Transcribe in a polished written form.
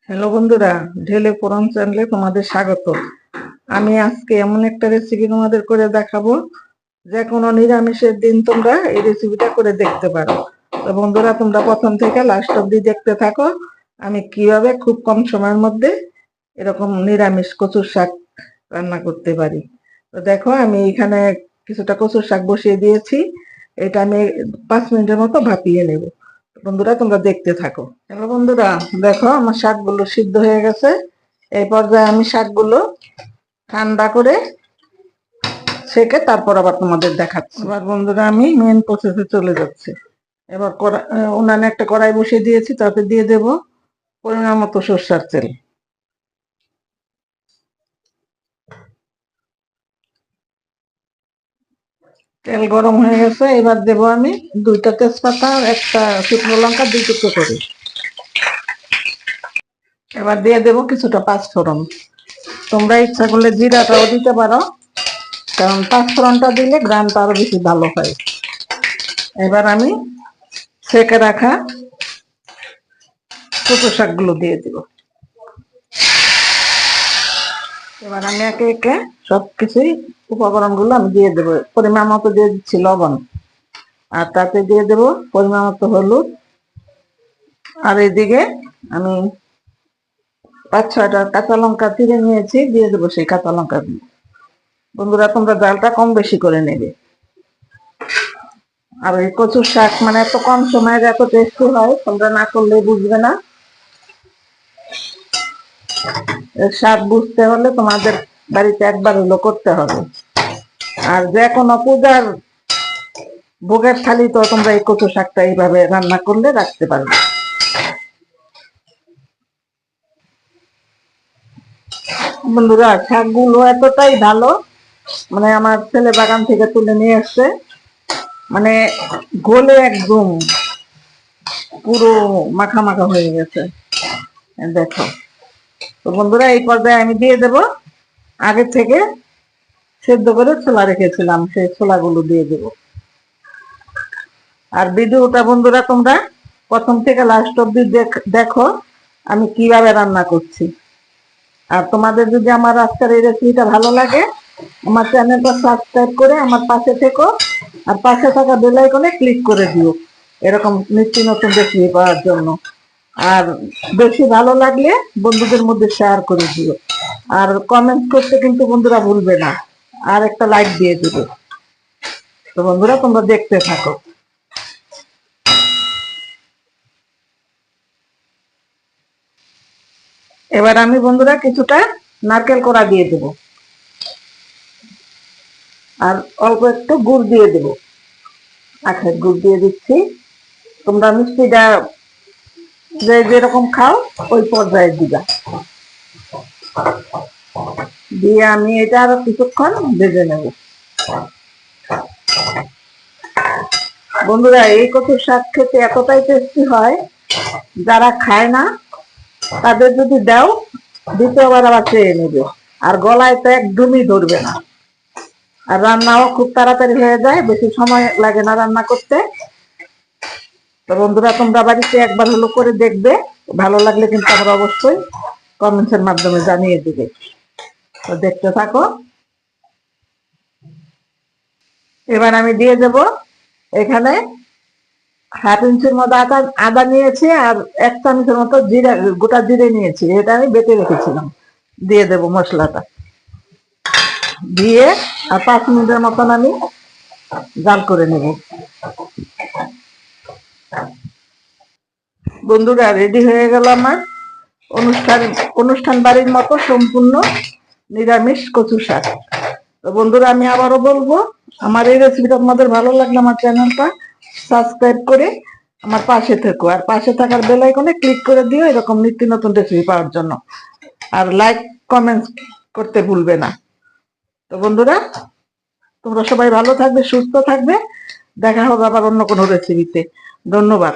Hello বন্ধুরা, ঢেলে ফোরন চ্যানেলে তোমাদের স্বাগত। আমি আজকে এমন একটা রেসিপি তোমাদের করে দেখাবো, যে কোনো নিরামিষের দিন তোমরা এই রেসিপিটা করে দেখতে পারো। তো বন্ধুরা, তোমরা প্রথম থেকে লাস্ট অব্দি দেখতে থাকো আমি কিভাবে খুব কম সময়ের মধ্যে এরকম নিরামিষ কচুর শাক রান্না করতে পারি। তো দেখো, আমি এখানে কিছুটা কচুর শাক বসিয়ে দিয়েছি। এটা আমি 5 মিনিটের মতো ভাপিয়ে নেব। বন্ধুরা, তোমরা দেখতে থাকো। হ্যালো বন্ধুরা, দেখো আমার শাকগুলো সিদ্ধ হয়ে গেছে। এই পর্যায়ে আমি শাকগুলো ঠান্ডা করে ছেঁকে তারপর আবার তোমাদের দেখাচ্ছি। এবার বন্ধুরা, আমি মেন প্রসেসে চলে যাচ্ছি। এবার উনানে একটা কড়াই বসিয়ে দিয়েছি, তাতে দিয়ে দেব পরিমাণ মতো সরষের তেল। তেল গরম হয়ে গেছে, এবার দেব আমি 2টা তেজপাতা আর একটা শুকনো লঙ্কা 2 টুকরো করে। এবার দিয়ে দেব কিছুটা পাঁচফোড়ন। তোমরা ইচ্ছা করলে জিরাটাও দিতে পারো, কারণ পাঁচফোড়নটা দিলে গ্রামটা আরো বেশি ভালো হয়। এবার আমি ছেঁকে রাখা কচু শাকগুলো দিয়ে দিব। এবার আমি একে একে সবকিছুই উপকরণগুলো আমি দিয়ে দেবো। পরিমাণ মতো দিয়ে দিচ্ছি লবণ, আর তাতে দিয়ে দেব পরিমাণ মতো হলুদ। আর এদিকে আমি 5-6টা কাঁচা লঙ্কা চিড়ে নিয়েছি, দিয়ে দেবো সেই কাঁচা লঙ্কা দিয়ে। বন্ধুরা, তোমরা ডালটা কম বেশি করে নেবে। আর এই কচুর শাক মানে এত কম সময়ের এত টেস্টি হয়, তোমরা না করলে বুঝবে না। এর স্বাদ বুঝতে হলে তোমাদের বাড়িতে একবার হলো করতে হবে। আর যে কোনো পূজার ভোগের থালি তো তোমরা এই কচু শাকটা এইভাবে রান্না করলে রাখতে পারবে। বন্ধুরা, শাকগুলো এতটাই ভালো, মানে আমার ছেলে বাগান থেকে তুলে নিয়ে আসছে, মানে গলে একদম পুরো মাখা মাখা হয়ে গেছে। দেখো তো বন্ধুরা, এই পর্যায়ে আমি দিয়ে দেব আগে থেকে সেদ্ধ করে ছোলা রেখেছিলাম, সেই ছোলাগুলো দিয়ে দেব। আর ভিডিওটা বন্ধুরা তোমরা প্রথম থেকে লাস্ট অব্দি দেখো আমি কিভাবে রান্না করছি। আর তোমাদের যদি আমার আজকের এই রেসিপিটা ভালো লাগে, আমার চ্যানেলটা সাবস্ক্রাইব করে আমার পাশে থেকো, আর পাশে থাকা বেল আইকনে ক্লিক করে দিও এরকম নিত্য নতুন রেসিপি পাওয়ার জন্য। আর বেশি ভালো লাগলে বন্ধুদের মধ্যে শেয়ার করে দিও, আর কমেন্ট করতে কিন্তু বন্ধুরা ভুলবে না, আর একটা লাইক দিয়ে দিবে। তো বন্ধুরা, তোমরা দেখতে থাকো। এবার আমি বন্ধুরা কিছুটা নারকেল কোড়া দিয়ে দেব, আর অল্প একটু গুড় দিয়ে দেব। আখের গুড় দিয়ে দিচ্ছি। তোমরা মিষ্টিটা যে যেরকম খাও ওই পর্যায়ে দিবা। দিয়ে আমি এটা আরো কিছুক্ষণ ভেজে নেব। বন্ধুরা, এই কচুর শাক খেতে এতটাই টেস্টি হয়, যারা খায় না তাদের যদি দাও দ্বিতীয়বার আবার চেয়ে নেবে। আর গলায় তো একদমই ধরবে না। আর রান্নাও খুব তাড়াতাড়ি হয়ে যায়, বেশি সময় লাগে না রান্না করতে। তো বন্ধুরা, তোমরা বাড়িতে একবার হলো করে দেখবে, ভালো লাগলে কিন্তু আমরা অবশ্যই কমেন্টসের মাধ্যমে জানিয়ে দিবে। তো দেখতে থাকো। এবার আমি দিয়ে দেব এখানে হাফ ইঞ্চির মতো আদা নিয়েছি, আর 1 চামচের মতো জিরা, গোটা জিরে নিয়েছি, এটা আমি বেটে রেখেছিলাম। দিয়ে দেব মশলাটা, দিয়ে আর 5 মিনিটের মতন আমি জাল করে নেব। বন্ধুরা, রেডি হয়ে গেল আমার অনুষ্ঠান অনুষ্ঠান বাড়ির মতো সম্পূর্ণ নিরামিষ কচু শাক। তো বন্ধুরা, আমি আবারও বলবো, আমার এই রেসিপিটা তোমাদের ভালো লাগলে আমার চ্যানেলটা সাবস্ক্রাইব করে আমার পাশে থেকো, আর পাশে থাকার বেল আইকনে ক্লিক করে দিও এরকম নিত্য নতুন রেসিপি পাওয়ার জন্য। আর লাইক কমেন্ট করতে ভুলবে না। তো বন্ধুরা, তোমরা সবাই ভালো থাকবে, সুস্থ থাকবে। দেখা হবে আবার অন্য কোনো রেসিপিতে। ধন্যবাদ।